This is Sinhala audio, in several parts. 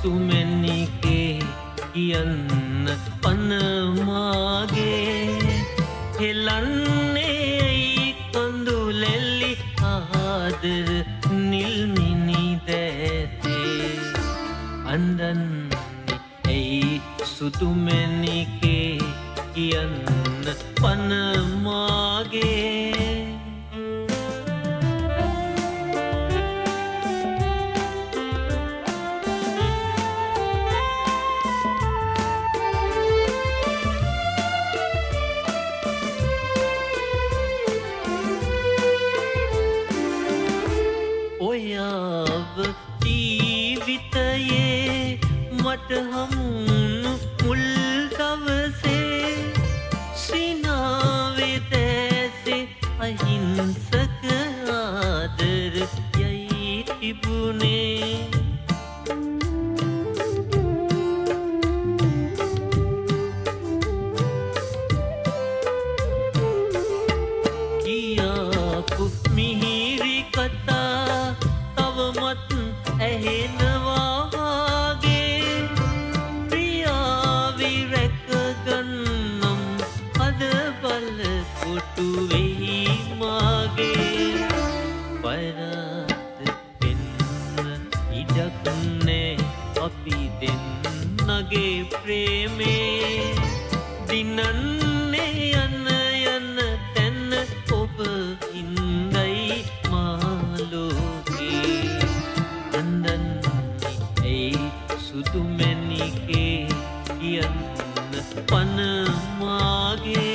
සුතුමැණිකේ කියන්න පනමාගේ හෙලන්නේ කඳුලැල්ලි ආදර නිල්මිනි දැසේ අන්දන්නේ ඇයි සුතුමැණිකේ කියන්න පනමාගේ ඔයාව ජීවිතයේ මට හමුුණු මුල් දවසේ සිනාවේ දැසේ අහිංසක ආදර යයි තිබුණේ කියාපු මිහිරි කතා තවමත් ඇහෙනවාගේ ප්‍රියාවි රැකගන්නම් අද බල කොටු වෙයි මාගේ පරාද වෙන්න ඉඩක් නෑ අපි දෙන්නගේ ප්‍රේමේ දිනන්නේ යන යන තැන ඔබ ඉඳයි මාලෝකේ අන්දන්නේ ඇයි සුතුමැණිකේ කියන්න පනමාගේ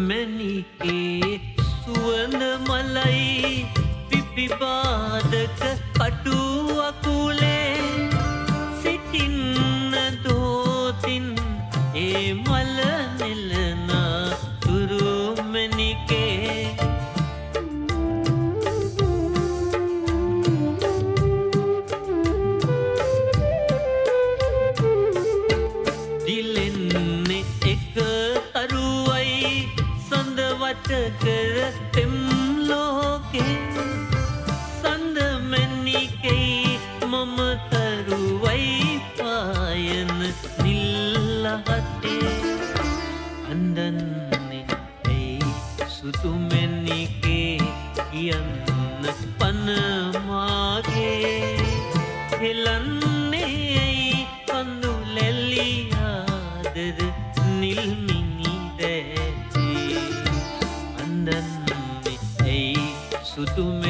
මැණිකේ සුවඳ මලයි පිපිබාදක කටු අකුලේ සිටින්න දෝතින් ඒ මල නෙලනා තුරු මැණිකේ දිලෙන්නේ එක තරුවයි සඳවට කර තෙම් ලෝකේ සඳ මැණිකේ මම තරුවයි පායන නිල් අහසේ අන්දන්නේ ඇයි සුතුමැණිකේ කියන්න පනමාගේ හෙලන්නේ ඇයි කඳුලැල්ලි ආදර නිල්මිනි දැසේ අන්දන්නේ ඇයි සුතුමැණිකේ